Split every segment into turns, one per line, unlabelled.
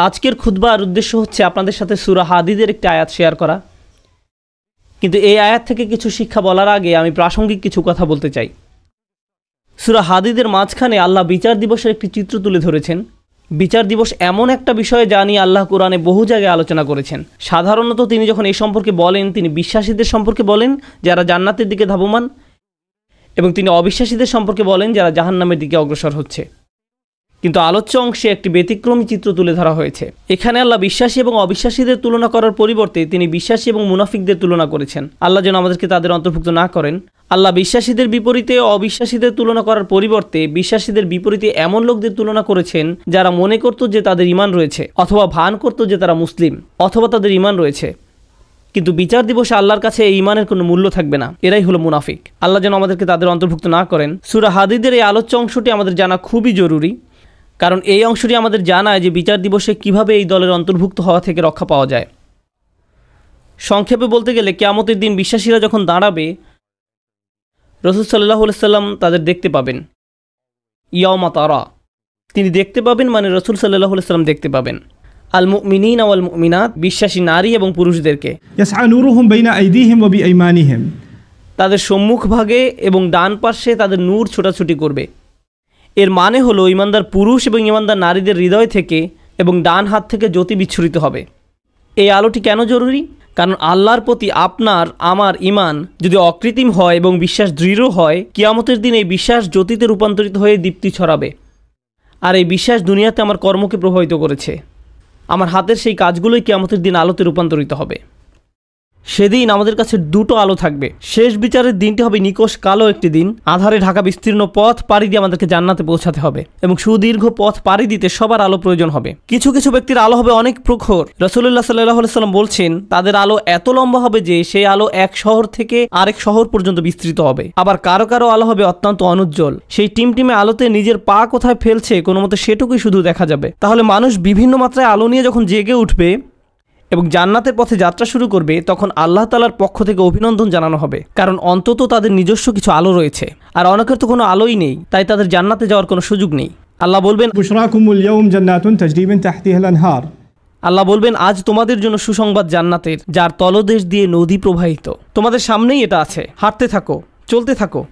আজকের খুতবার উদ্দেশ্য হচ্ছে আপনাদের সাথে সূরা হাদীদের একটি আয়াত শেয়ার করা। কিন্তু এই আয়াত থেকে কিছু শিক্ষা বলার আগে আমি প্রাসঙ্গিক কিছু কথা বলতে চাই। সূরা হাদীদের মাঝখানে আল্লাহ বিচার দিবসের একটি চিত্র তুলে ধরেছেন। বিচার দিবস এমন একটা বিষয় যা নিয়ে আল্লাহ কোরআনে বহু জায়গায় আলোচনা করেছেন। সাধারণত তিনি যখন এই সম্পর্কে বলেন, তিনি বিশ্বাসীদের সম্পর্কে বলেন যারা জান্নাতের দিকে ধাবমান, এবং তিনি অবিশ্বাসীদের সম্পর্কে বলেন যারা জাহান্নামের দিকে অগ্রসর হচ্ছে। কিন্তু আলোচ্য অংশে একটি ব্যতিক্রমী চিত্র তুলে ধরা হয়েছে। এখানে আল্লাহ বিশ্বাসী এবং অবিশ্বাসীদের তুলনা করার পরিবর্তে তিনি বিশ্বাসী এবং মুনাফিকদের তুলনা করেছেন। আল্লাহ যেন আমাদেরকে তাদের অন্তর্ভুক্ত না করেন। আল্লাহ বিশ্বাসীদের বিপরীতে অবিশ্বাসীদের তুলনা করার পরিবর্তে বিশ্বাসীদের বিপরীতে এমন লোকদের তুলনা করেছেন যারা মনে করত যে তাদের ঈমান রয়েছে, অথবা ভান করত যে তারা মুসলিম, অথবা তাদের ঈমান রয়েছে, কিন্তু বিচার দিবসে আল্লাহর কাছে এই ঈমানের কোনো মূল্য থাকবে না। এরাই হলো মুনাফিক। আল্লাহ যেন আমাদেরকে তাদের অন্তর্ভুক্ত না করেন। সূরা হাদীদের এই আলোচ্য অংশটি আমাদের জানা খুবই জরুরি, কারণ এই অংশটি আমাদের জানায় যে বিচার দিবসে কিভাবে এই দলের অন্তর্ভুক্ত হওয়া থেকে রক্ষা পাওয়া যায়। সংক্ষেপে বলতে গেলে কিয়ামতের দিন বিশ্বাসীরা যখন দাঁড়াবে, রাসূল সাল্লাল্লাহু আলাইহি সাল্লাম তাদের দেখতে পাবেন। ইয়াওমা তারা, তিনি দেখতে পাবেন মানে রাসূল সাল্লাল্লাহু আলাইহি সাল্লাম দেখতে পাবেন আল মুমিনিনা ওয়াল মুমিনাত, বিশ্বাসী নারী এবং পুরুষদেরকে।
ইয়াসআ নূরুহুম বাইনা আইদিহিম ওয়া বিআইমানিহিম,
তাদের সম্মুখ ভাগে এবং ডান পাশে তাদের নূর ছোটাছুটি করবে। এর মানে হলো ঈমানদার পুরুষ এবং ঈমানদার নারীদের হৃদয় থেকে এবং ডান হাত থেকে জ্যোতি বিচ্ছুরিত হবে। এই আলোটি কেন জরুরি? কারণ আল্লাহর প্রতি আপনার আমার ঈমান যদি অকৃত্রিম হয় এবং বিশ্বাস দৃঢ় হয়, কিয়ামতের দিন এই বিশ্বাস জ্যোতিতে রূপান্তরিত হয়ে দীপ্তি ছড়াবে। আর এই বিশ্বাস দুনিয়াতে আমার কর্মকে প্রভাবিত করেছে। আমার হাতের সেই কাজগুলোই কিয়ামতের দিন আলোতে রূপান্তরিত হবে। সেদিন আমাদের কাছে দুটো আলো থাকবে। শেষ বিচারের দিনটি হবে নিকষ কালো একটি দিন। আধারে ঢাকা বিস্তীর্ণ পথ পাড়ি দিয়ে আমাদেরকে জান্নাতে পৌঁছাতে হবে, এবং সুদীর্ঘ পথ পাড়ি দিতে সবার আলো প্রয়োজন হবে। কিছু কিছু ব্যক্তির আলো হবে অনেক প্রখর। রাসূলুল্লাহ সাল্লাল্লাহু আলাইহি সাল্লাম বলছেন তাদের আলো এত লম্বা হবে যে সেই আলো এক শহর থেকে আরেক শহর পর্যন্ত বিস্তৃত হবে। আবার কারো কারো আলো হবে অত্যন্ত অনুজ্জ্বল। সেই টিমটিমে আলোতে নিজের পা কোথায় ফেলছে কোনো মতে সেটুকুই শুধু দেখা যাবে। তাহলে মানুষ বিভিন্ন মাত্রায় আলো নিয়ে যখন জেগে উঠবে এবং জান্নাতের পথে যাত্রা শুরু করবে, তখন আল্লাহ তাআলার পক্ষ থেকে অভিনন্দন জানানো হবে, কারণ অন্তত তাদের নিজস্ব কিছু আলো রয়েছে। আর অনেকের তো কোনো আলোই নেই, তাই তাদের জান্নাতে যাওয়ার কোনো সুযোগ নেই। আল্লাহ বলবেন,
বুশরাকুমুল ইয়াউম জান্নাতুন তাজরি মিন তাহতিহাল আনহার,
আল্লাহ বলবেন আজ তোমাদের জন্য সুসংবাদ জান্নাতের, যার তলদেশ দিয়ে নদী প্রবাহিত। তোমাদের সামনেই এটা আছে, হাঁটতে থাকো, চলতে থাকো।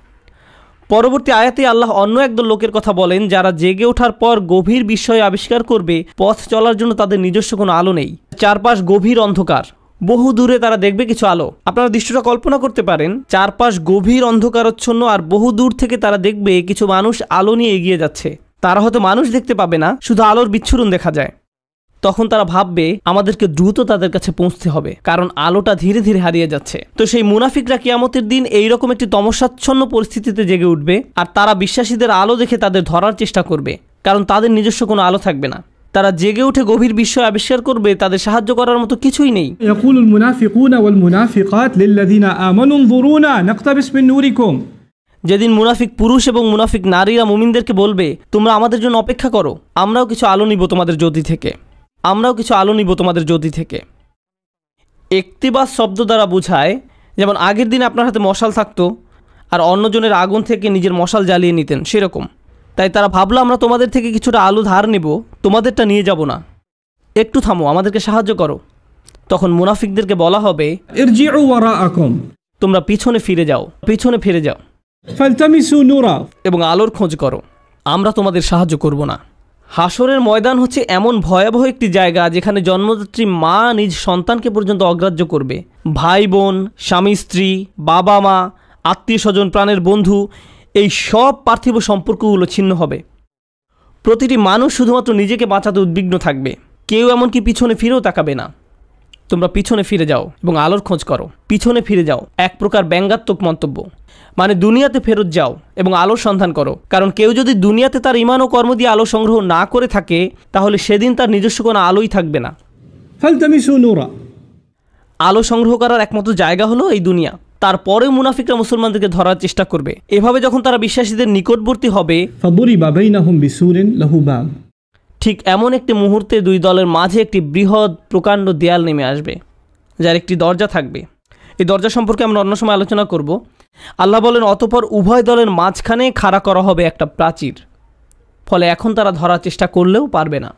পরবর্তী আয়াতে আল্লাহ অন্য একদল লোকের কথা বলেন যারা জেগে ওঠার পর গভীর বিস্ময় আবিষ্কার করবে পথ চলার জন্য তাদের নিজস্ব কোনো আলো নেই। চারপাশ গভীর অন্ধকার, বহু দূরে তারা দেখবে কিছু আলো। আপনারা দৃশ্যটা কল্পনা করতে পারেন, চারপাশ গভীর অন্ধকারচ্ছন্ন, আর বহু দূর থেকে তারা দেখবে কিছু মানুষ আলো নিয়ে এগিয়ে যাচ্ছে। তারা হয়তো মানুষ দেখতে পাবে না, শুধু আলোর বিচ্ছুরণ দেখা যায়। তখন তারা ভাববে আমাদেরকে দ্রুত তাদের কাছে পৌঁছতে হবে, কারণ আলোটা ধীরে ধীরে হারিয়ে যাচ্ছে। তো সেই মুনাফিকরা কিয়ামতের দিন এইরকম একটি তমসাচ্ছন্ন পরিস্থিতিতে জেগে উঠবে, আর তারা বিশ্বাসীদের আলো দেখে তাদের ধরার চেষ্টা করবে, কারণ তাদের নিজস্ব কোনো আলো থাকবে না। তারা জেগে উঠে গভীর বিস্ময় আবিষ্কার করবে তাদের সাহায্য করার মতো কিছুই নেই।
ইয়াকুলুল মুনাফিকুনা ওয়াল মুনাফিকাত লিল্লাযিনা আমানু নযুরুনা নাকতাবিস মিন নূরিকুম,
যেদিন মুনাফিক পুরুষ এবং মুনাফিক নারীরা মুমিনদেরকে বলবে তোমরা আমাদের জন্য অপেক্ষা করো, আমরাও কিছু আলো নিব তোমাদের জ্যোতি থেকে, আমরাও কিছু আলো নিব তোমাদের জ্যোতি থেকে। ইকতিবাস শব্দ দ্বারা বোঝায়, যেমন আগের দিন আপনার হাতে মশাল থাকতো আর অন্যজনের আগুন থেকে নিজের মশাল জ্বালিয়ে নিতেন, সেরকম। তাই তারা ভাবলো আমরা তোমাদের থেকে কিছুটা আলো ধার নেব, তোমাদেরটা নিয়ে যাব না, একটু থামো, আমাদেরকে সাহায্য করো। তখন মুনাফিকদেরকে বলা হবে
ইরজিউ ওয়ারাআকুম,
তোমরা পিছনে ফিরে যাও, পিছনে ফিরে যাও,
ফালতামিসু নূরা,
এবং আলোর খোঁজ করো, আমরা তোমাদের সাহায্য করব না। হাসরের ময়দান হচ্ছে এমন ভয়াবহ একটি জায়গা যেখানে জন্মদাত্রী মা নিজ সন্তানকে পর্যন্ত অগ্রাহ্য করবে। ভাই বোন, স্বামী স্ত্রী, বাবা মা, আত্মীয় স্বজন, প্রাণের বন্ধু, এই সব পার্থিব সম্পর্কগুলো ছিন্ন হবে। প্রতিটি মানুষ শুধুমাত্র নিজেকে বাঁচাতে উদ্বিগ্ন থাকবে, কেউ এমনকি পিছনে ফিরেও তাকাবে না। তোমরা পিছনে ফিরে যাও এবং আলোর খোঁজ করো, পিছনে ফিরে যাও এক প্রকার ব্যঙ্গাত্মক মন্তব্য, মানে দুনিয়াতে ফেরত যাও এবং আলোর সন্ধান করো। কারণ কেউ যদি দুনিয়াতে তার ঈমান ও কর্ম দিয়ে আলো সংগ্রহ না করে থাকে, তাহলে সেদিন তার নিজস্ব কোনো আলোই থাকবে না।
ফালতামিসু নূরা,
আলো সংগ্রহ করার একমাত্র জায়গা হলো এই দুনিয়া। তারপরেও মুনাফিকরা মুসলমানদেরকে ধরার চেষ্টা করবে। এভাবে যখন তারা বিশ্বাসীদের নিকটবর্তী হবে,
ফাদুরিবা বাইনাহুম বিসুরিন লাহু বাব,
ঠিক এমন একটি মুহূর্তে দুই দলের মাঝে একটি বৃহৎ প্রকাণ্ড দেয়াল নেমে আসবে, যার একটি দরজা থাকবে। এই দরজা সম্পর্কে আমরা অন্য সময় আলোচনা করব। আল্লাহ বলেন অতঃপর উভয় দলের মাঝখানে খাড়া করা হবে একটা প্রাচীর, ফলে এখন তারা ধরার চেষ্টা করলেও পারবে না।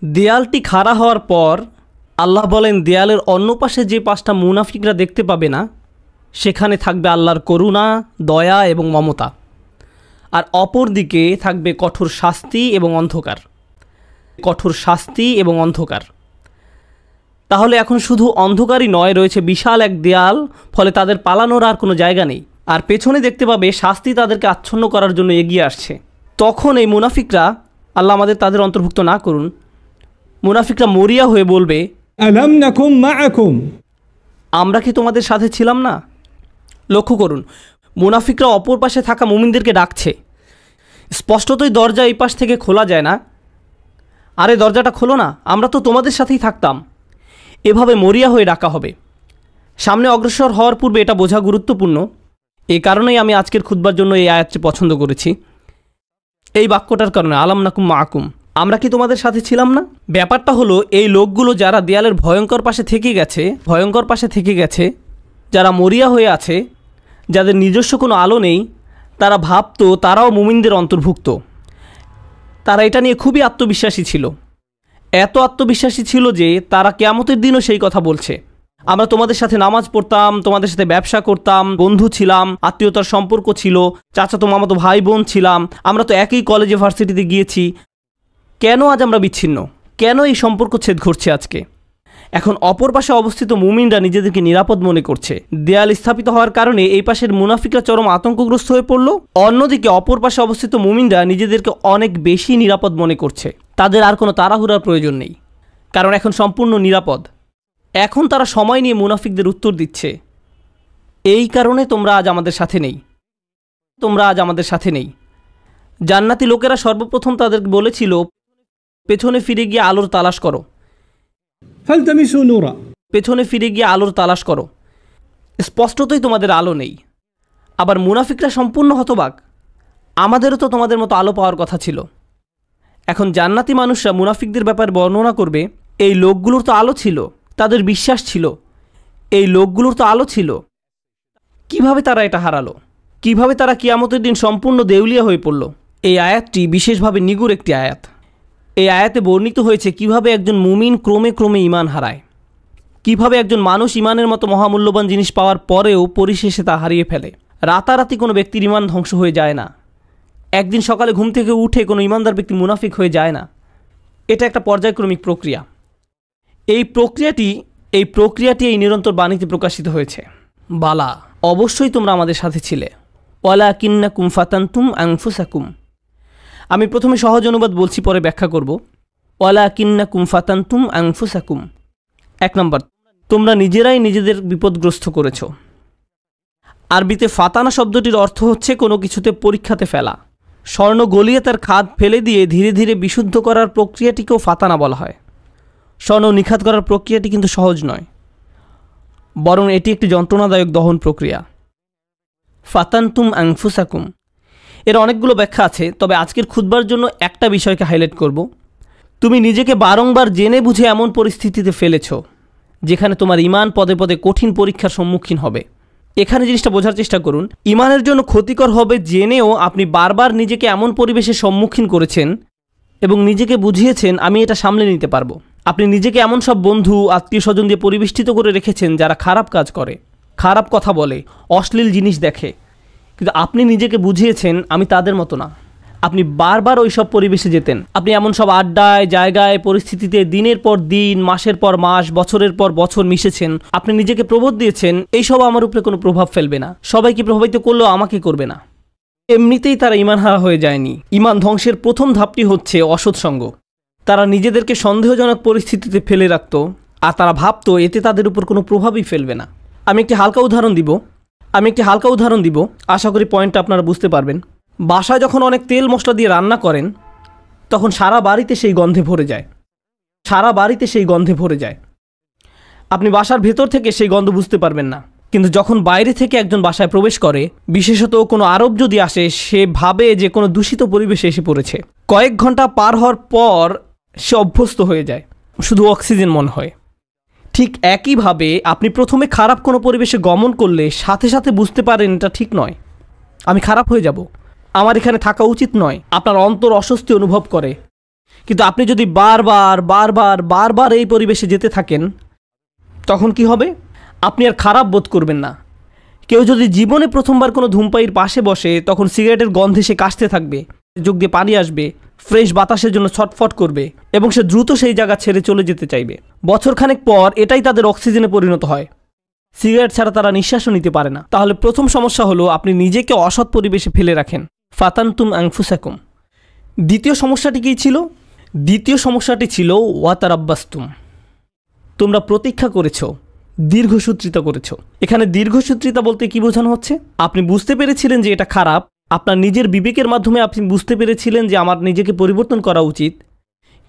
দেয়ালটি খাড়া হওয়ার পর আল্লাহ বলেন দেয়ালের অন্য পাশে যে 5টা মুনাফিকরা দেখতে পাবে না সেখানে থাকবে আল্লাহর করুণা, দয়া এবং মমতা, আর অপর দিকে থাকবে কঠোর শাস্তি এবং অন্ধকার। কঠোর শাস্তি এবং অন্ধকার। তাহলে এখন শুধু অন্ধকারই নয়, রয়েছে বিশাল এক দেয়াল, ফলে তাদের পালানোর আর কোনো জায়গা নেই। আর পেছনে দেখতে পাবে শাস্তি তাদেরকে আচ্ছন্ন করার জন্য এগিয়ে আসছে। তখন এই মুনাফিকরা, আল্লাহ আমাদের তাদের অন্তর্ভুক্ত না করুন, মুনাফিকরা মরিয়া হয়ে বলবে,
ألم نكن معكم
আমরা কি তোমাদের সাথে ছিলাম না? লক্ষ্য করুন, মুনাফিকরা অপর পাশে থাকা মুমিনদেরকে ডাকছে। স্পষ্টতই দরজা এই পাশ থেকে খোলা যায় না। আরে দরজাটা খোলো না, আমরা তো তোমাদের সাথেই থাকতাম। এভাবে মরিয়া হয়ে ডাকা হবে। সামনে অগ্রসর হওয়ার পূর্বে এটা বোঝা গুরুত্বপূর্ণ। এই কারণেই আমি আজকের খুতবার জন্য এই আয়াতটি পছন্দ করেছি। এই বাক্যটার কারণে, আলাম নাকুম মাকুম, আমরা কি তোমাদের সাথে ছিলাম না? ব্যাপারটা হলো, এই লোকগুলো যারা দেয়ালের ভয়ঙ্কর পাশে থেকে গেছে, যারা মরিয়া হয়ে আছে, যাদের নিজস্ব কোনো আলো নেই, তারা ভাবতো তারাও মুমিনদের অন্তর্ভুক্ত। তারা এটা নিয়ে খুবই আত্মবিশ্বাসী ছিল। এত আত্মবিশ্বাসী ছিল যে তারা কিয়ামতের দিনও সেই কথা বলছে, আমরা তোমাদের সাথে নামাজ পড়তাম, তোমাদের সাথে ব্যবসা করতাম, বন্ধু ছিলাম, আত্মীয়তার সম্পর্ক ছিল, চাচাতো মামাতো ভাই বোন ছিলাম, আমরা তো একই কলেজে ভার্সিটিতে গিয়েছি। কেন আজ আমরা বিচ্ছিন্ন? কেন এই সম্পর্ক ছেদ ঘটছে আজকে? এখন অপর পাশে অবস্থিত মুমিনরা নিজেদেরকে নিরাপদ মনে করছে। দেয়াল স্থাপিত হওয়ার কারণে এই পাশের মুনাফিকরা চরম আতঙ্কগ্রস্ত হয়ে পড়ল। অন্যদিকে অপর পাশে অবস্থিত মুমিনরা নিজেদেরকে অনেক বেশি নিরাপদ মনে করছে। তাদের আর কোনো তাড়াহুড়ার প্রয়োজন নেই, কারণ এখন সম্পূর্ণ নিরাপদ। এখন তারা সময় নিয়ে মুনাফিকদের উত্তর দিচ্ছে, এই কারণে তোমরা আজ আমাদের সাথে নেই। জান্নাতি লোকেরা সর্বপ্রথম তাদেরকে বলেছিল, পেছনে ফিরে গিয়ে আলোর তালাশ করো,
فالتمسوا نورا
পেছনে ফিরে গিয়ে আলোর তালাশ করো। স্পষ্টতই তোমাদের আলো নেই। আবার মুনাফিকরা সম্পূর্ণ হতবাক, আমাদেরও তো তোমাদের মতো আলো পাওয়ার কথা ছিল। এখন জান্নাতি মানুষরা মুনাফিকদের ব্যাপারে বর্ণনা করবে, এই লোকগুলোর তো আলো ছিল, তাদের বিশ্বাস ছিল, এই লোকগুলোর তো আলো ছিল, কিভাবে তারা এটা হারালো? কিভাবে তারা কিয়ামতের দিন সম্পূর্ণ দেউলিয়া হয়ে পড়ল? এই আয়াতটি বিশেষভাবে নিগুড় একটি আয়াত। এই আয়াতে বর্ণিত হয়েছে কিভাবে একজন মুমিন ক্রমে ক্রমে ঈমান হারায়, কিভাবে একজন মানুষ ঈমানের মতো মহামূল্যবান জিনিস পাওয়ার পরেও পরিশেষে তা হারিয়ে ফেলে। রাতারাতি কোনো ব্যক্তির ঈমান ধ্বংস হয়ে যায় না। একদিন সকালে ঘুম থেকে উঠে কোনো ঈমানদার ব্যক্তি মুনাফিক হয়ে যায় না। এটা একটা পর্যায়ক্রমিক প্রক্রিয়া। এই প্রক্রিয়াটি এই নিরন্তর বাণীতে প্রকাশিত হয়েছে, বালা, অবশ্যই তোমরা আমাদের সাথে ছিলে, ওয়ালাকিন্নাকুম ফাতানতুম আনফুসাকুম। আমি প্রথমে সহজ অনুবাদ বলছি, পরে ব্যাখ্যা করব। ওয়ালাকিন্নাকুম ফাতানতুম আনফুসাকুম। 1 নম্বর, তোমরা নিজেরাই নিজেদের বিপদগ্রস্ত করেছ। আরবিতে ফাতানা শব্দটির অর্থ হচ্ছে কোনো কিছুতে পরীক্ষাতে ফেলা। স্বর্ণ গলিয়ে তার খাদ ফেলে দিয়ে ধীরে ধীরে বিশুদ্ধ করার প্রক্রিয়াটিকেও ফাতানা বলা হয়। স্বর্ণ নিখাত করার প্রক্রিয়াটি কিন্তু সহজ নয়, বরং এটি একটি যন্ত্রণাদায়ক দহন প্রক্রিয়া। ফাতানতুম আনফুসাকুম এর অনেকগুলো ব্যাখ্যা আছে, তবে আজকের খুতবার জন্য একটা বিষয়কে হাইলাইট করব। তুমি নিজেকে বারংবার জেনে বুঝে এমন পরিস্থিতিতে ফেলেছ যেখানে তোমার ঈমান পদে পদে কঠিন পরীক্ষার সম্মুখীন হবে। এখানে জিনিসটা বোঝার চেষ্টা করুন, ঈমানের জন্য ক্ষতিকর হবে জেনেও আপনি বারবার নিজেকে এমন পরিবেশের সম্মুখীন করেছেন এবং নিজেকে বুঝিয়েছেন আমি এটা সামলে নিতে পারবো। আপনি নিজেকে এমন সব বন্ধু আত্মীয় স্বজন দিয়ে পরিবেষ্টিত করে রেখেছেন যারা খারাপ কাজ করে, খারাপ কথা বলে, অশ্লীল জিনিস দেখে, কিন্তু আপনি নিজেকে বুঝিয়েছেন আমি তাদের মতো না। আপনি বারবার ওই সব পরিবেশে যেতেন, আপনি এমন সব আড্ডায়, জায়গায়, পরিস্থিতিতে দিনের পর দিন, মাসের পর মাস, বছরের পর বছর মিশেছেন। আপনি নিজেকে প্রবোধ দিয়েছেন এইসব আমার উপরে কোনো প্রভাব ফেলবে না, সবাইকে প্রভাবিত করলেও আমাকে করবে না। এমনিতেই তারা ঈমান হারা হয়ে যায়নি। ঈমান ধ্বংসের প্রথম ধাপটি হচ্ছে অসৎসঙ্গ। তারা নিজেদেরকে সন্দেহজনক পরিস্থিতিতে ফেলে রাখত, আর তারা ভাবতো এতে তাদের উপর কোনো প্রভাবই ফেলবে না। আমি একটি হালকা উদাহরণ দিব, আশা করি পয়েন্টটা আপনারা বুঝতে পারবেন। বাসায় যখন অনেক তেল মশলা দিয়ে রান্না করেন, তখন সারা বাড়িতে সেই গন্ধে ভরে যায়। আপনি বাসার ভেতর থেকে সেই গন্ধ বুঝতে পারবেন না, কিন্তু যখন বাইরে থেকে একজন বাসায় প্রবেশ করে, বিশেষত কোনো আরব যদি আসে, সে ভাবে যে কোনো দূষিত পরিবেশে এসে পড়েছে। কয়েক ঘন্টা পার হওয়ার পর সে অভ্যস্ত হয়ে যায়, শুধু অক্সিজেন মনে হয়। ঠিক একইভাবে আপনি প্রথমে খারাপ কোনো পরিবেশে গমন করলে সাথে সাথে বুঝতে পারেন এটা ঠিক নয়, আমি খারাপ হয়ে যাব, আমার এখানে থাকা উচিত নয়। আপনার অন্তর অস্বস্তি অনুভব করে, কিন্তু আপনি যদি বারবার বারবার বারবার এই পরিবেশে যেতে থাকেন, তখন কি হবে? আপনি আর খারাপ বোধ করবেন না। কেউ যদি জীবনে প্রথমবার কোনো ধূমপায়ীর পাশে বসে, তখন সিগারেটের গন্ধে সে কাশতে থাকবে, চোখ দিয়ে পানি আসবে, ফ্রেশ বাতাসের জন্য ছটফট করবে এবং সে দ্রুত সেই জায়গা ছেড়ে চলে যেতে চাইবে। বছরখানেক পর এটাই তাদের অক্সিজেনে পরিণত হয়। সিগারেট ছাড়া তারা নিঃশ্বাসও নিতে পারে না। তাহলে প্রথম সমস্যা হলো আপনি নিজেকে অসৎ পরিবেশে ফেলে রাখেন। ফাতানতুম আনফুসাকুম। দ্বিতীয় সমস্যাটি কী ছিল? দ্বিতীয় সমস্যাটি ছিল ওয়াতারাব্বাস্তুম। তোমরা প্রতীক্ষা করেছো, দীর্ঘসূত্রিতা করেছো। এখানে দীর্ঘসূত্রিতা বলতে কি বোঝানো হচ্ছে? আপনি বুঝতে পেরেছিলেন যে এটা খারাপ, আপনার নিজের বিবেকের মাধ্যমে আপনি বুঝতে পেরেছিলেন যে আমার নিজেকে পরিবর্তন করা উচিত,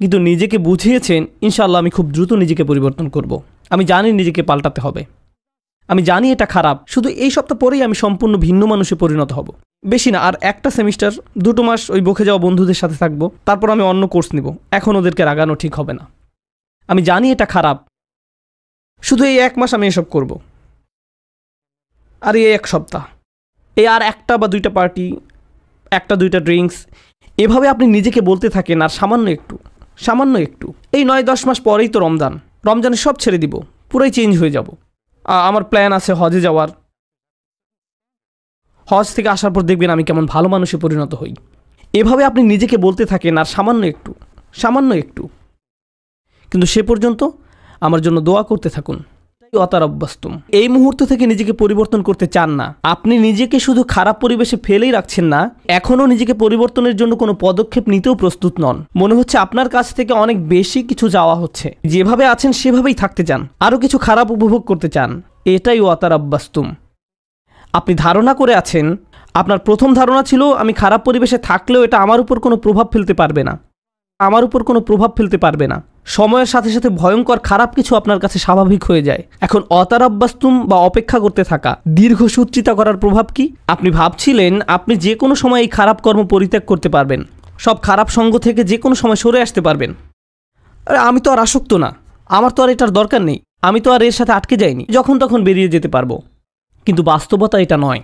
কিন্তু নিজেকে বুঝিয়েছেন ইনশাআল্লাহ আমি খুব দ্রুত নিজেকে পরিবর্তন করব। আমি জানি নিজেকে পাল্টাতে হবে, আমি জানি এটা খারাপ, শুধু এই সপ্তাহ পরেই আমি সম্পূর্ণ ভিন্ন মানুষে পরিণত হব। বেশি না, আর একটা সেমিস্টার 2 মাস ওই বকে যাওয়া বন্ধুদের সাথে থাকবো, তারপর আমি অন্য কোর্স নিব। এখন ওদেরকে রাগানো ঠিক হবে না। আমি জানি এটা খারাপ, শুধু এই 1 মাস আমি এসব করব। আর এই 1 সপ্তাহ, এই আর 1টা বা 2টা পার্টি, 1টা 2টা ড্রিঙ্কস, এভাবে আপনি নিজেকে বলতে থাকেন। আর সামান্য একটু এই 9-10 মাস পরেই তো রমজানে সব ছেড়ে দিব, পুরাই চেঞ্জ হয়ে যাব। আমার প্ল্যান আছে হজে যাওয়ার। হজ থেকে আসার পর দেখবেন আমি কেমন ভালো মানুষে পরিণত হই। এভাবে আপনি নিজেকে বলতে থাকেন আর সামান্য একটু, কিন্তু সে পর্যন্ত আমার জন্য দোয়া করতে থাকুন। ওয়াতারাব্বাস্তুম। এই মুহূর্ত থেকে নিজেকে পরিবর্তন করতে চান না। আপনি নিজেকে শুধু খারাপ পরিবেশে ফেলেই রাখছেন না, এখনও নিজেকে পরিবর্তনের জন্য কোনো পদক্ষেপ নিতেও প্রস্তুত নন। মনে হচ্ছে আপনার কাছ থেকে অনেক বেশি কিছু চাওয়া হচ্ছে। যেভাবে আছেন সেভাবেই থাকতে চান, আরও কিছু খারাপ উপভোগ করতে চান। এটাই ওয়াতারাব্বাস্তুম। আপনি ধারণা করে আছেন, আপনার প্রথম ধারণা ছিল আমি খারাপ পরিবেশে থাকলেও এটা আমার উপর কোনো প্রভাব ফেলতে পারবে না। সময়ের সাথে সাথে ভয়ঙ্কর খারাপ কিছু আপনার কাছে স্বাভাবিক হয়ে যায়। এখন অতারাব্বাস্তুম বা অপেক্ষা করতে থাকা, দীর্ঘসূত্রিতা করার প্রভাব কি? আপনি ভাবছিলেন আপনি যে কোনো সময় এই খারাপ কর্ম পরিত্যাগ করতে পারবেন, সব খারাপ সঙ্গ থেকে যে কোনো সময় সরে আসতে পারবেন। আরে আমি তো আর আসক্ত না, আমার তো আর এটার দরকার নেই, আমি তো আর এর সাথে আটকে যাইনি, যখন তখন বেরিয়ে যেতে পারবো। কিন্তু বাস্তবতা এটা নয়।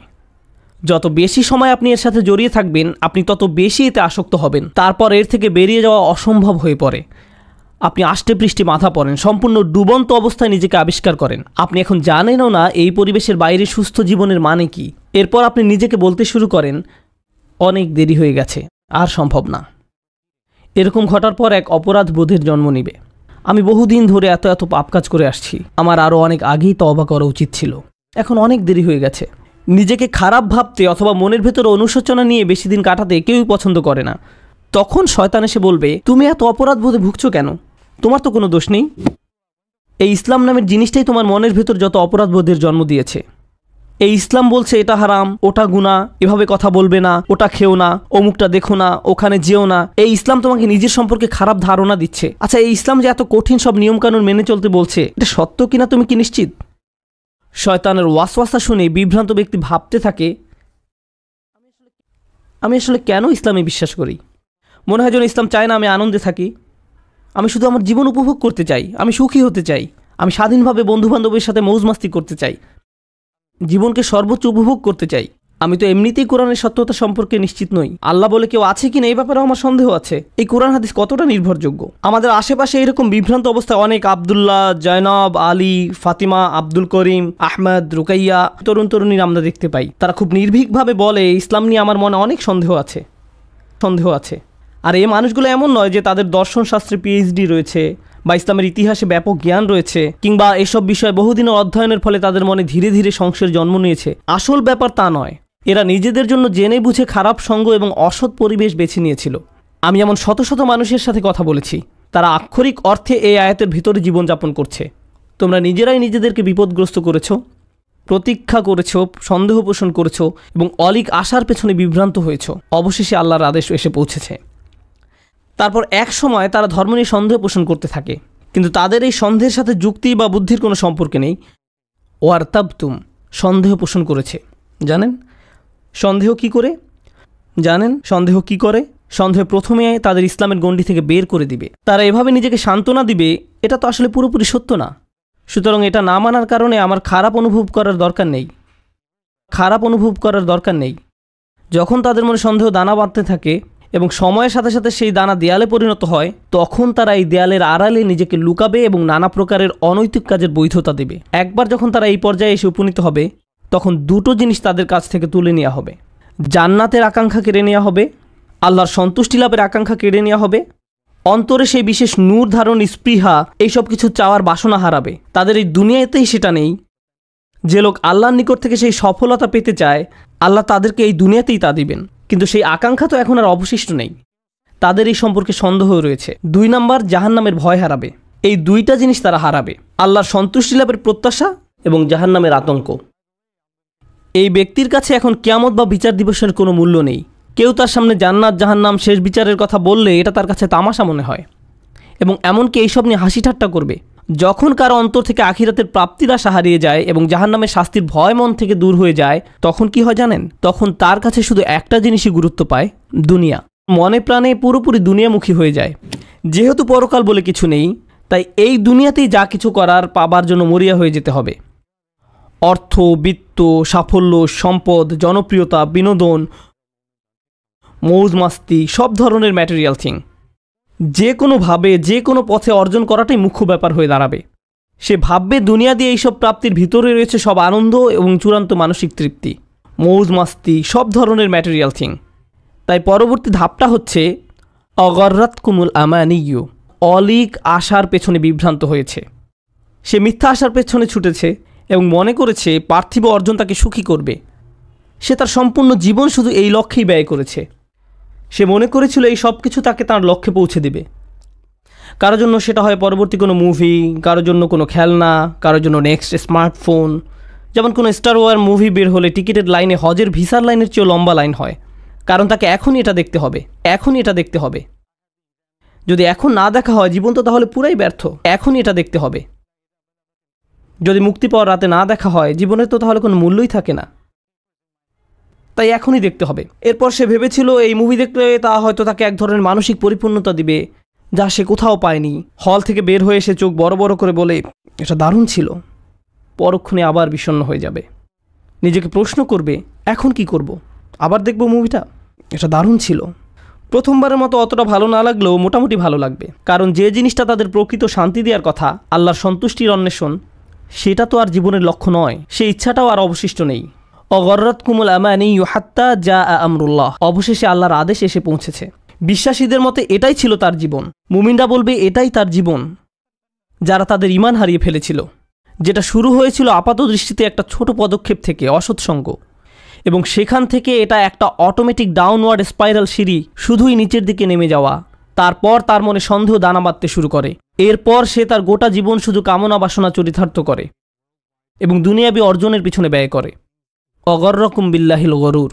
যত বেশি সময় আপনি এর সাথে জড়িয়ে থাকবেন, আপনি তত বেশি এতে আসক্ত হবেন। তারপর এর থেকে বেরিয়ে যাওয়া অসম্ভব হয়ে পড়ে। আপনি আষ্টে পৃষ্ঠে মাথা পড়েন, সম্পূর্ণ ডুবন্ত অবস্থায় নিজেকে আবিষ্কার করেন। আপনি এখন জানেনও না এই পরিবেশের বাইরে সুস্থ জীবনের মানে কি। এরপর আপনি নিজেকে বলতে শুরু করেন অনেক দেরি হয়ে গেছে, আর সম্ভব না। এরকম ঘটার পর এক অপরাধ বোধের জন্ম নিবে। আমি বহুদিন ধরে এত পাপ কাজ করে আসছি, আমার আরও অনেক আগেই তওবা করা উচিত ছিল, এখন অনেক দেরি হয়ে গেছে। নিজেকে খারাপ ভাবতে অথবা মনের ভেতরে অনুশোচনা নিয়ে বেশি দিন কাটাতে কেউই পছন্দ করে না। তখন শয়তান এসে বলবে, তুমি এত অপরাধ বোধে ভুগছো কেন? তোমার তো কোনো দোষ নেই। এই ইসলাম নামের জিনিসটাই তোমার মনের ভেতর যত অপরাধ বোধের জন্ম দিয়েছে। এই ইসলাম বলছে এটা হারাম, ওটা গুনাহ, এভাবে কথা বলবে না, ওটা খেও না, অমুকটা দেখো না, ওখানে যেও না। এই ইসলাম তোমাকে নিজের সম্পর্কে খারাপ ধারণা দিচ্ছে। আচ্ছা, এই ইসলাম যে এত কঠিন সব নিয়মকানুন মেনে চলতে বলছে, এটা সত্য কিনা তুমি কি নিশ্চিত? শয়তানের ওয়াসওয়াসা শুনে বিভ্রান্ত ব্যক্তি ভাবতে থাকে, আমি আসলে কেন ইসলামে বিশ্বাস করি? মনে হয় যেন ইসলাম চায় না আমি আনন্দে থাকি। আমি শুধু আমার জীবন উপভোগ করতে চাই, আমি সুখী হতে চাই, আমি স্বাধীনভাবে বন্ধুবান্ধবের সাথে মৌজ মাস্তি করতে চাই, জীবনকে সর্বোচ্চ উপভোগ করতে চাই। আমি তো এমনিতেই কোরআনের সত্যতা সম্পর্কে নিশ্চিত নই। আল্লাহ বলে কেউ আছে কিনা এই ব্যাপারেও আমার সন্দেহ আছে। এই কোরআন হাদিস কতটা নির্ভরযোগ্য? আমাদের আশেপাশে এরকম বিভ্রান্ত অবস্থায় অনেক আবদুল্লাহ, জয়নব, আলী, ফাতিমা, আব্দুল করিম, আহমদ, রুকাইয়া তরুণীরা আমরা দেখতে পাই। তারা খুব নির্ভীকভাবে বলে ইসলাম নিয়ে আমার মনে অনেক সন্দেহ আছে। আর এই মানুষগুলো এমন নয় যে তাদের দর্শন শাস্ত্রে পিএইচডি রয়েছে বা ইসলামের ইতিহাসে ব্যাপক জ্ঞান রয়েছে, কিংবা এসব বিষয়ে বহুদিনের অধ্যয়নের ফলে তাদের মনে ধীরে ধীরে সংশয়ের জন্ম নিয়েছে। আসল ব্যাপার তা নয়। এরা নিজেদের জন্য জেনে বুঝে খারাপ সঙ্গ এবং অসৎ পরিবেশ বেছে নিয়েছিল। আমি এমন শত শত মানুষের সাথে কথা বলেছি, তারা আক্ষরিক অর্থে এই আয়াতের ভিতরে জীবনযাপন করছে। তোমরা নিজেরাই নিজেদেরকে বিপদগ্রস্ত করেছো, প্রতীক্ষা করেছো, সন্দেহ পোষণ করেছো এবং অলিক আশার পেছনে বিভ্রান্ত হয়েছো। অবশেষে আল্লাহর আদেশ এসে পৌঁছেছে। তারপর এক সময় তারা ধর্ম নিয়ে সন্দেহ পোষণ করতে থাকে, কিন্তু তাদের এই সন্দেহের সাথে যুক্তি বা বুদ্ধির কোনো সম্পর্ক নেই। ওয়ারতাবতুম, সন্দেহ পোষণ করেছে। জানেন সন্দেহ কি করে? সন্দেহ প্রথমে তাদের ইসলামের গণ্ডি থেকে বের করে দিবে। তারা এভাবে নিজেকে সান্ত্বনা দিবে, এটা তো আসলে পুরোপুরি সত্য না, সুতরাং এটা না মানার কারণে আমার খারাপ অনুভব করার দরকার নেই। যখন তাদের মনে সন্দেহ দানা বাঁধতে থাকে, এবং সময়ের সাথে সাথে সেই দানা দেয়ালে পরিণত হয়, তখন তারা এই দেয়ালের আড়ালে নিজেকে লুকাবে এবং নানা প্রকারের অনৈতিক কাজের বৈধতা দেবে। একবার যখন তারা এই পর্যায়ে এসে উপনীত হবে, তখন দুটো জিনিস তাদের কাছ থেকে তুলে নেওয়া হবে। জান্নাতের আকাঙ্ক্ষা কেড়ে নেওয়া হবে, আল্লাহর সন্তুষ্টি লাভের আকাঙ্ক্ষা কেড়ে নেওয়া হবে, অন্তরে সেই বিশেষ নূর ধারণ, স্পৃহা, এইসব কিছু চাওয়ার বাসনা হারাবে। তাদের এই দুনিয়াতেই সেটা নেই। যে লোক আল্লাহর নিকট থেকে সেই সফলতা পেতে চায়, আল্লাহ তাদেরকে এই দুনিয়াতেই তা দিবেন, কিন্তু সেই আকাঙ্ক্ষা তো এখন আর অবশিষ্ট নেই। তাদের এই সম্পর্কে সন্দেহ রয়েছে। 2 নাম্বার, জাহান্নামের ভয় হারাবে। এই দুইটা জিনিস তারা হারাবে, আল্লাহর সন্তুষ্টি লাভের প্রত্যাশা এবং জাহান্নামের আতঙ্ক। এই ব্যক্তির কাছে এখন কিয়ামত বা বিচার দিবসের কোনো মূল্য নেই। কেউ তার সামনে জান্নাত জাহান্নাম শেষ বিচারের কথা বললে এটা তার কাছে তামাশা মনে হয়, এবং এমনকি এইসব নিয়ে হাসি ঠাট্টা করবে। যখন কারো অন্তর থেকে আখিরাতের প্রাপ্তির আশা হারিয়ে যায় এবং জাহান্নামের শাস্তির ভয় মন থেকে দূর হয়ে যায়, তখন কি হয় জানেন? তখন তার কাছে শুধু একটা জিনিসই গুরুত্ব পায়, দুনিয়া। মনে প্রাণে পুরোপুরি দুনিয়ামুখী হয়ে যায়। যেহেতু পরকাল বলে কিছু নেই, তাই এই দুনিয়াতেই যা কিছু করার পাবার জন্য মরিয়া হয়ে যেতে হবে। অর্থ, বিত্ত, সাফল্য, সম্পদ, জনপ্রিয়তা, বিনোদন, মৌজ মাস্তি, সব ধরনের ম্যাটেরিয়াল থিং যে কোনোভাবে যে কোনো পথে অর্জন করাটাই মুখ্য ব্যাপার হয়ে দাঁড়াবে। সে ভাববে দুনিয়া দিয়ে এইসব প্রাপ্তির ভিতরে রয়েছে সব আনন্দ এবং চূড়ান্ত মানসিক তৃপ্তি, মৌজ মাস্তি, সব ধরনের ম্যাটেরিয়াল থিং। তাই পরবর্তী ধাপটা হচ্ছে অগররাতকুমুল আমানিয়্যু, অলিক আশার পেছনে বিভ্রান্ত হয়েছে। সে মিথ্যা আশার পেছনে ছুটেছে এবং মনে করেছে পার্থিব অর্জন তাকে সুখী করবে। সে তার সম্পূর্ণ জীবন শুধু এই লক্ষ্যেই ব্যয় করেছে। সে মনে করেছিল এই সব কিছু তাকে তার লক্ষ্যে পৌঁছে দেবে। কারোর জন্য সেটা হয় পরবর্তী কোনো মুভি, কারোর জন্য কোনো খেলনা, কারোর জন্য নেক্সট স্মার্টফোন। যেমন কোনো স্টার ওয়ার মুভি বের হলে টিকিটের লাইনে হজের ভিসার লাইনের চেয়েও লম্বা লাইন হয়, কারণ তাকে এখনই এটা দেখতে হবে, এখনই এটা দেখতে হবে। যদি এখন না দেখা হয় জীবন তো তাহলে পুরাই ব্যর্থ। এখনই এটা দেখতে হবে। যদি মুক্তি পাওয়ার রাতে না দেখা হয় জীবনের তো তাহলে কোনো মূল্যই থাকে না। তাই এখনই দেখতে হবে। এরপর সে ভেবেছিল এই মুভি দেখলে তা হয়তো তাকে এক ধরনের মানসিক পরিপূর্ণতা দিবে, যা সে কোথাও পায়নি। হল থেকে বের হয়ে এসে চোখ বড় বড় করে বলে, এটা দারুণ ছিল। পরক্ষণে আবার বিষণ্ণ হয়ে যাবে। নিজেকে প্রশ্ন করবে, এখন কি করব? আবার দেখব মুভিটা? এটা দারুণ ছিল। প্রথমবারের মতো অতটা ভালো না লাগলেও মোটামুটি ভালো লাগবে, কারণ যে জিনিসটা তাদের প্রকৃত শান্তি দেওয়ার কথা, আল্লাহর সন্তুষ্টির অন্বেষণ, সেটা তো আর জীবনের লক্ষ্য নয়। সেই ইচ্ছাটাও আর অবশিষ্ট নেই। অগররাতকুমুল আমানিয়্যু হাত্তা জাআ আমরুল্লাহ, অবশেষে আল্লাহর আদেশ এসে পৌঁছেছে। বিশ্বাসীদের মতে এটাই ছিল তার জীবন। মুমিনরা বলবে এটাই তার জীবন, যারা তাদের ঈমান হারিয়ে ফেলেছিল, যেটা শুরু হয়েছিল আপাত দৃষ্টিতে একটা ছোট পদক্ষেপ থেকে, অসৎসঙ্গ, এবং সেখান থেকে এটা একটা অটোমেটিক ডাউনওয়ার্ড স্পাইরাল সিঁড়ি, শুধুই নিচের দিকে নেমে যাওয়া। তারপর তার মনে সন্দেহ দানা বাঁধতে শুরু করে। এরপর সে তার গোটা জীবন শুধু কামনা বাসনা চরিতার্থ করে এবং দুনিয়াবী অর্জনের পিছনে ব্যয় করে। অগররকুম বিল্লাহিল গরুর।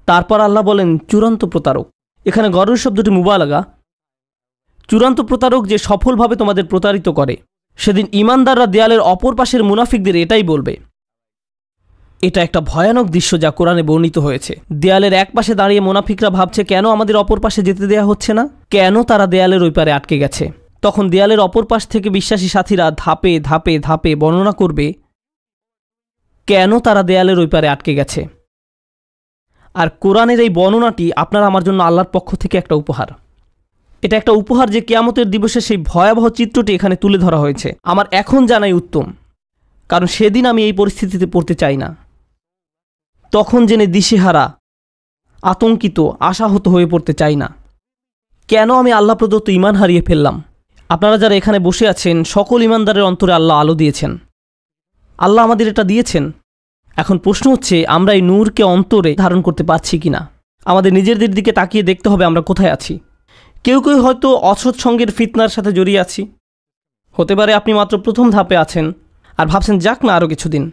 তারপর আল্লাহ বলেন চূড়ান্ত প্রতারক। এখানে গরুর শব্দটি মুবালাগা। চূড়ান্ত প্রতারক যে সফলভাবে তোমাদের প্রতারিত করে। সেদিন ঈমানদাররা দেয়ালের অপর পাশের মুনাফিকদের এটাই বলবে। এটা একটা ভয়ানক দৃশ্য যা কোরআনে বর্ণিত হয়েছে। দেয়ালের এক পাশে দাঁড়িয়ে মুনাফিকরা ভাবছে কেন আমাদের অপর পাশে যেতে দেয়া হচ্ছে না, কেন তারা দেয়ালের ওই পারে আটকে গেছে। তখন দেয়ালের অপর পাশ থেকে বিশ্বাসী সাথীরা ধাপে ধাপে ধাপে বর্ণনা করবে কেন তারা দেয়ালের ওই পারে আটকে গেছে। আর কোরআনের এই বর্ণনাটি আপনার আমার জন্য আল্লাহর পক্ষ থেকে একটা উপহার। এটা একটা উপহার যে কিয়ামতের দিবসে সেই ভয়াবহ চিত্রটি এখানে তুলে ধরা হয়েছে। আমার এখন জানাই উত্তম, কারণ সেদিন আমি এই পরিস্থিতিতে পড়তে চাই না। তখন জেনে দিশেহারা, আতঙ্কিত, আশাহত হয়ে পড়তে চাই না। কেন আমি আল্লাহ প্রদত্ত ঈমান হারিয়ে ফেললাম। আপনারা যারা এখানে বসে আছেন, সকল ঈমানদারের অন্তরে আল্লাহ আলো দিয়েছেন। আল্লাহ আমাদের এটা দিয়েছেন। এখন প্রশ্ন হচ্ছে আমরা এই নূরকে অন্তরে ধারণ করতে পারছি কিনা। আমাদের নিজেদের দিকে তাকিয়ে দেখতে হবে আমরা কোথায় আছি। কেউ কেউ হয়তো অসৎসঙ্গের ফিতনার সাথে জড়িয়ে আছি। হতে পারে আপনি মাত্র প্রথম ধাপে আছেন আর ভাবছেন যাক না আরও কিছুদিন।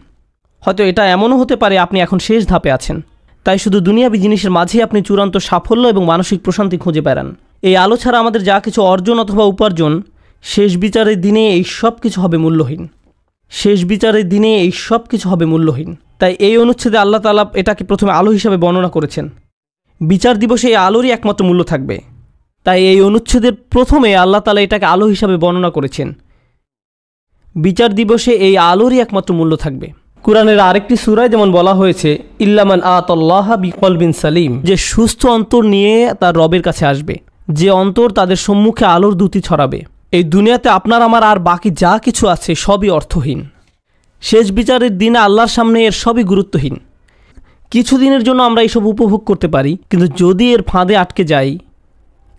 হয়তো এটা এমনও হতে পারে আপনি এখন শেষ ধাপে আছেন। তাই শুধু দুনিয়াবী জিনিসের মাঝেই আপনি চূড়ান্ত সাফল্য এবং মানসিক প্রশান্তি খুঁজে বেড়ান। এই আলো ছাড়া আমাদের যা কিছু অর্জন অথবা উপার্জন, শেষ বিচারের দিনে এই সব কিছু হবে মূল্যহীন। শেষ বিচারের দিনে এই সব কিছু হবে মূল্যহীন। তাই এই অনুচ্ছেদে আল্লাহ তাআলা এটাকে প্রথমে আলো হিসাবে বর্ণনা করেছেন। বিচার দিবসে এই আলোরই একমাত্র মূল্য থাকবে। তাই এই অনুচ্ছেদের প্রথমে আল্লাহ তাআলা এটাকে আলো হিসাবে বর্ণনা করেছেন। বিচার দিবসে এই আলোরই একমাত্র মূল্য থাকবে। কুরআনের আরেকটি সূরায় যেমন বলা হয়েছে ইল্লামান আতাল্লাহা বিকলবিন সালিম, যে সুস্থ অন্তর নিয়ে তার রবের কাছে আসবে, যে অন্তর তাদের সম্মুখে আলোর দ্যুতি ছড়াবে। এই দুনিয়াতে আপনার আমার আর বাকি যা কিছু আছে সবই অর্থহীন। শেষ বিচারের দিনে আল্লাহর সামনে এর সবই গুরুত্বহীন। কিছু দিনের জন্য আমরা এইসব উপভোগ করতে পারি, কিন্তু যদি এর ফাঁদে আটকে যাই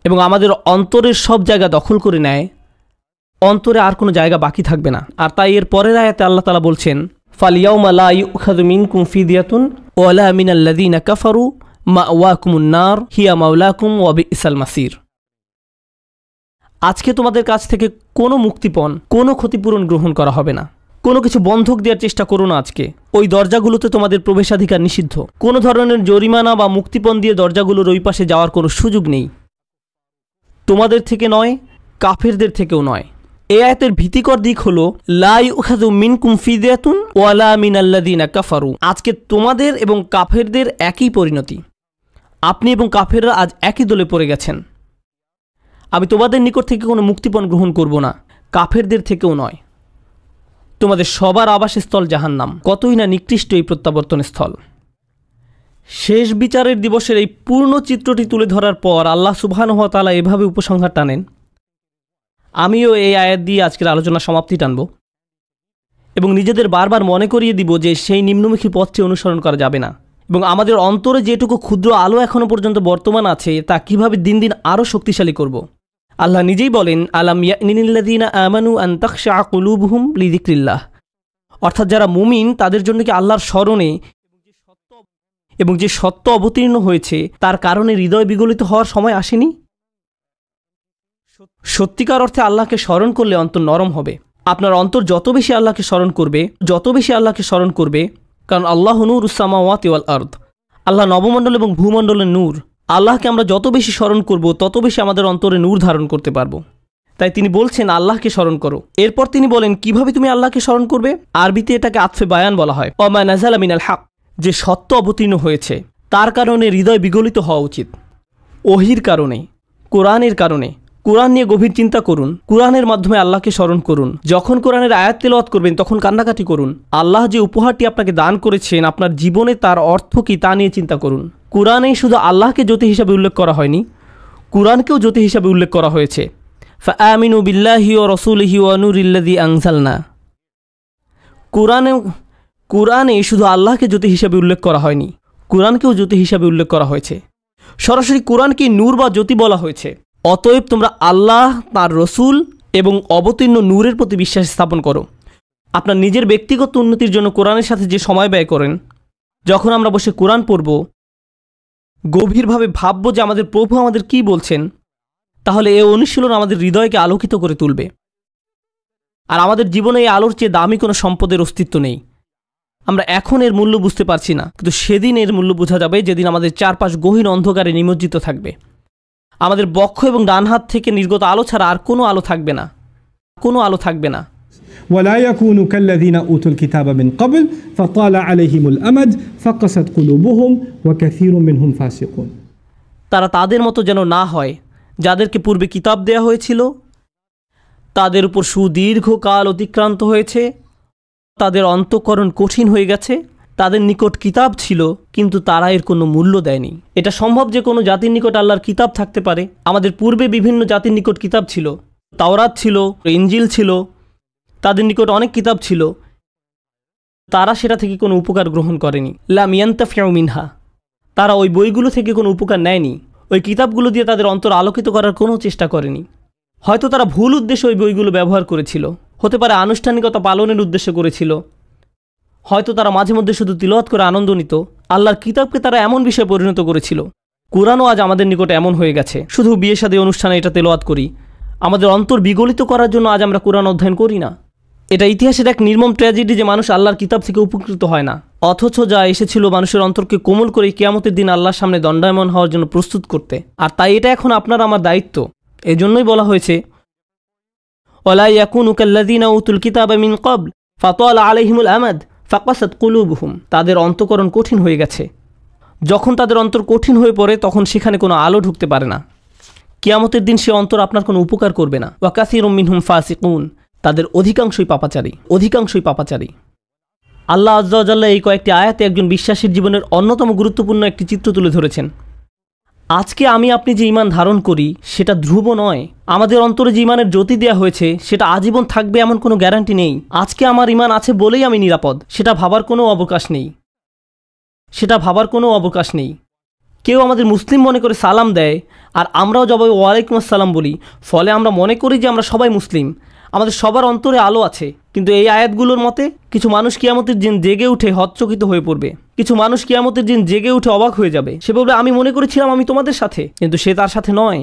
এবং আমাদের অন্তরের সব জায়গা দখল করে নেয়, অন্তরে আর কোনো জায়গা বাকি থাকবে না। আর তাই এর পরের আয়াতে আল্লাহ তাআলা বলছেন ফালিয়াউমা লা ইউখাযু মিনকুম ফিদিয়াতুন ওয়ালা মিনাল্লাযীনা কাফারু মাওয়াকুমুন নার হিয়া মাওলাকুম ওয়া বিইসাল মাসির। আজকে তোমাদের কাছ থেকে কোনো মুক্তিপণ, কোনো ক্ষতিপূরণ গ্রহণ করা হবে না। কোনো কিছু বন্ধক দেওয়ার চেষ্টা করো না। আজকে ওই দরজাগুলোতে তোমাদের প্রবেশাধিকার নিষিদ্ধ। কোনো ধরনের জরিমানা বা মুক্তিপণ দিয়ে দরজাগুলোর ওই পাশে যাওয়ার কোনো সুযোগ নেই, তোমাদের থেকে নয়, কাফেরদের থেকেও নয়। এই আয়াতের ভীতিকর দিক হলো লা ইউখাযু মিনকুম ফিদিয়াতুন ওয়ালা মিনাল্লাযীনা কাফারু। আজকে তোমাদের এবং কাফেরদের একই পরিণতি। আপনি এবং কাফেররা আজ একই দলে পড়ে গেছেন। আমি তোমাদের নিকট থেকে কোনো মুক্তিপণ গ্রহণ করব না, কাফেরদের থেকেও নয়। তোমাদের সবার আবাসস্থল জাহান্নাম। কতই না নিকৃষ্ট এই প্রত্যাবর্তন স্থল। শেষ বিচারের দিবসের এই পূর্ণ চিত্রটি তুলে ধরার পর আল্লাহ সুবহানাহু ওয়া তাআলা এভাবে উপসংহার টানেন। আমিও এই আয়াত দিয়ে আজকের আলোচনা সমাপ্তি টানব এবং নিজেদের বারবার মনে করিয়ে দিব যে সেই নিম্নমুখী পথটি অনুসরণ করা যাবে না, এবং আমাদের অন্তরে যেটুকু ক্ষুদ্র আলো এখনও পর্যন্ত বর্তমান আছে তা কিভাবে দিন দিন আরও শক্তিশালী করব। আল্লাহ নিজেই বলেন আলাম ইয়ানিল্লাযীনা আমানু আন তাখশা কুলুবুহুম লিযিকরিল্লাহ, অর্থাৎ যারা মুমিন তাদের জন্য কি আল্লাহর স্মরণে এবং যে সত্য অবতীর্ণ হয়েছে তার কারণে হৃদয় বিগলিত হওয়ার সময় আসেনি। সত্যিকার অর্থে আল্লাহকে স্মরণ করলে অন্তর নরম হবে। আপনার অন্তর যত বেশি আল্লাহকে স্মরণ করবে, কারণ আল্লাহ নূরুস সামাওয়াতি ওয়াল আরদ, আল্লাহ নবমণ্ডল এবং ভূমণ্ডলের নূর। আল্লাহকে আমরা যত বেশি স্মরণ করব তত বেশি আমাদের অন্তরে নূর ধারণ করতে পারবো। তাই তিনি বলছেন আল্লাহকে স্মরণ করো। এরপর তিনি বলেন কিভাবে তুমি আল্লাহকে স্মরণ করবে। আরবিতে এটাকে আতফে বায়ান বলা হয়। ওমা নাযালা মিনাল হক, যে সত্য অবতীর্ণ হয়েছে তার কারণে হৃদয় বিগলিত হওয়া উচিত। ওহির কারণে, কোরআনের কারণে। কোরআন নিয়ে গভীর চিন্তা করুন, কোরআনের মাধ্যমে আল্লাহকে স্মরণ করুন। যখন কোরআনের আয়াত তেলাওয়াত করবেন তখন কান্নাকাটি করুন। আল্লাহ যে উপহারটি আপনাকে দান করেছেন আপনার জীবনে তার অর্থ কী তা নিয়ে চিন্তা করুন। কোরআনেই শুধু আল্লাহকে জ্যোতি হিসাবে উল্লেখ করা হয়নি, কোরআনকেও জ্যোতি হিসাবে উল্লেখ করা হয়েছে। ফাআমিনু বিল্লাহি ওয়া রাসূলিহি ওয়া নূরিল্লাযী আনজালনা। কোরআনে শুধু আল্লাহকে জ্যোতি হিসাবে উল্লেখ করা হয়নি, কোরআনকেও জ্যোতি হিসাবে উল্লেখ করা হয়েছে। সরাসরি কোরআনকে নূর বা জ্যোতি বলা হয়েছে। অতএব তোমরা আল্লাহ, তার রসুল এবং অবতীর্ণ নূরের প্রতি বিশ্বাস স্থাপন করো। আপনার নিজের ব্যক্তিগত উন্নতির জন্য কোরআনের সাথে যে সময় ব্যয় করেন, যখন আমরা বসে কোরআন পড়ব, গভীরভাবে ভাবব যে আমাদের প্রভু আমাদের কি বলছেন, তাহলে এই অনুশীলন আমাদের হৃদয়কে আলোকিত করে তুলবে। আর আমাদের জীবনে এই আলোর চেয়ে দামি কোনো সম্পদের অস্তিত্ব নেই। আমরা এখন এর মূল্য বুঝতে পারছি না, কিন্তু সেদিন এর মূল্য বোঝা যাবে যেদিন আমাদের চারপাশ গহীন অন্ধকারে নিমজ্জিত থাকবে। আমাদের বক্ষ এবং ডান হাত থেকে নির্গত আলো ছাড়া আর কোনো আলো থাকবে না, কোনো আলো থাকবে না।
ولا يكونوا كالذين أوتوا الكتاب من قبل فطال عليهم الأمد فقست قلوبهم وكثير منهم فاسقون।
তারা তাদের মতো যেন না হয় যাদেরকে পূর্বে কিতাব দেয়া হয়েছিল, তাদের উপর সুদীর্ঘকাল অতিক্রান্ত হয়েছে, তাদের অন্তঃকরণ কঠিন হয়ে গেছে। তাদের নিকট কিতাব ছিল কিন্তু তারা এর কোনো মূল্য দেয়নি। এটা সম্ভব যে কোনো জাতির নিকট আল্লাহর কিতাব থাকতে পারে। আমাদের পূর্বে বিভিন্ন জাতির নিকট কিতাব ছিল, তাওরাত ছিল, ইনজিল ছিল, তাদের নিকট অনেক কিতাব ছিল, তারা সেটা থেকে কোনো উপকার গ্রহণ করেনি। লাম ইয়ান্তাফিউ মিনহা, তারা ওই বইগুলো থেকে কোনো উপকার নেয়নি। ওই কিতাবগুলো দিয়ে তাদের অন্তর আলোকিত করার কোনো চেষ্টা করেনি। হয়তো তারা ভুল উদ্দেশ্যে ওই বইগুলো ব্যবহার করেছিল, হতে পারে আনুষ্ঠানিকতা পালনের উদ্দেশ্যে করেছিল, হয়তো তারা মাঝে মধ্যে শুধু তিলাওয়াত করে আনন্দ নিত। আল্লাহর কিতাবকে তারা এমন বিষয়ে পরিণত করেছিল। কোরআনও আজ আমাদের নিকটে এমন হয়ে গেছে। শুধু বিয়ে শাদী অনুষ্ঠানে এটা তেলাওয়াত করি, আমাদের অন্তর বিগলিত করার জন্য আজ আমরা কোরআন অধ্যয়ন করি না। এটা ইতিহাসের এক নির্মম ট্র্যাজেডি যে মানুষ আল্লাহর কিতাব থেকে উপকৃত হয় না, অথচ যা এসেছিল মানুষের অন্তরকে কোমল করে কিয়ামতের দিন আল্লাহর সামনে দণ্ডায়মান হওয়ার জন্য প্রস্তুত করতে। আর তাই এটা এখন আপনার আমার দায়িত্ব। এজন্যই বলা হয়েছে ওয়ালা ইয়াকুনু কাল্লাযীনা উতুল কিতাবা মিন ক্বাবল ফাতালা আলাইহিমুল আমাদ ফাকাসাত কুলুবুহুম। তাদের অন্তঃকরণ কঠিন হয়ে গেছে। যখন তাদের অন্তর কঠিন হয়ে পড়ে তখন সেখানে কোনো আলো ঢুকতে পারে না। কিয়ামতের দিন সে অন্তর আপনার কোনো উপকার করবে না। ওয়া কাসীরুম মিনহুম ফাসিকুন, তাদের অধিকাংশই পাপাচারী। আল্লাহ আজ্জা ওয়া জাল্লা এই কয়েকটি আয়াতে একজন বিশ্বাসীর জীবনের অন্যতম গুরুত্বপূর্ণ একটি চিত্র তুলে ধরেছেন। আজকে আমি আপনি যে ঈমান ধারণ করি সেটা ধ্রুব নয়। আমাদের অন্তরে যে ঈমানের জ্যোতি দেওয়া হয়েছে সেটা আজীবন থাকবে এমন কোনো গ্যারান্টি নেই। আজকে আমার ঈমান আছে বলেই আমি নিরাপদ, সেটা ভাবার কোনো অবকাশ নেই। কেউ আমাদের মুসলিম মনে করে সালাম দেয় আর আমরাও জবাবে ওয়ালাইকুম আসসালাম বলি, ফলে আমরা মনে করি যে আমরা সবাই মুসলিম, আমাদের সবার অন্তরে আলো আছে। কিন্তু এই আয়াতগুলোর মতে কিছু মানুষ কিয়ামতের দিন জেগে উঠে হতচকিত হয়ে পড়বে, কিছু মানুষ কিয়ামতের দিন জেগে উঠে অবাক হয়ে যাবে। সে বলবে, আমি মনে করেছিলাম আমি তোমাদের সাথে, কিন্তু সে তার সাথে নয়।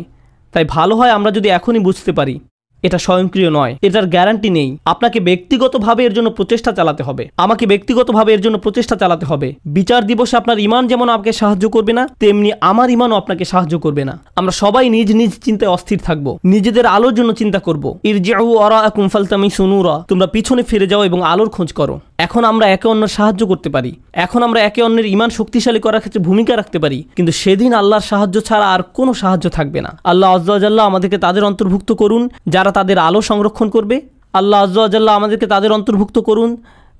তাই ভালো হয় আমরা যদি এখনই বুঝতে পারি এটা স্বয়ংক্রিয় নয়, এটার গ্যারান্টি নেই। আপনাকে ব্যক্তিগতভাবে এর জন্য প্রচেষ্টা চালাতে হবে, আমাকে ব্যক্তিগতভাবে এর জন্য প্রচেষ্টা চালাতে হবে। বিচার দিবসে আপনার ঈমান যেমন আপনাকে সাহায্য করবে না, তেমনি আমার ঈমানও আপনাকে সাহায্য করবে না। আমরা সবাই নিজ নিজ চিন্তায় অস্থির থাকবো, নিজেদের আলোর জন্য চিন্তা করব। ইরজিউ ওয়ারাআকুম ফালতামিসু নূরা, তোমরা পিছনে ফিরে যাও এবং আলোর খোঁজ করো। এখন আমরা একে অন্যের সাহায্য করতে পারি, এখন আমরা একে অন্যের ঈমান শক্তিশালী করার ক্ষেত্রে ভূমিকা রাখতে পারি, কিন্তু সেদিন আল্লাহর সাহায্য ছাড়া আর কোনো সাহায্য থাকবে না। আল্লাহ আজ্জা ওয়া জাল্লা আমাদেরকে তাদের অন্তর্ভুক্ত করুন যারা তাদের আলো সংরক্ষণ করবে। আল্লাহ আজ্জা ওয়া জাল্লা আমাদেরকে তাদের অন্তর্ভুক্ত করুন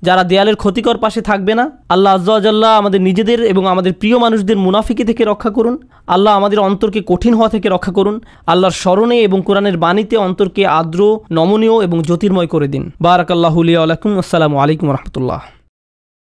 যারা দেয়ালের ক্ষতিকর পাশে থাকবে না। আল্লাহ আজ্জা ওয়া জাল্লা আমাদের নিজেদের এবং আমাদের প্রিয় মানুষদের মুনাফিকি থেকে রক্ষা করুন। আল্লাহ আমাদের অন্তরকে কঠিন হওয়া থেকে রক্ষা করুন। আল্লাহর স্মরণে এবং কোরআনের বাণীতে অন্তরকে আর্দ্র, নমনীয় এবং জ্যোতির্ময় করে দিন। বারাকাল্লাহু লি ওয়া লাকুম। আসসালামু আলাইকুম ওয়া রাহমাতুল্লাহ।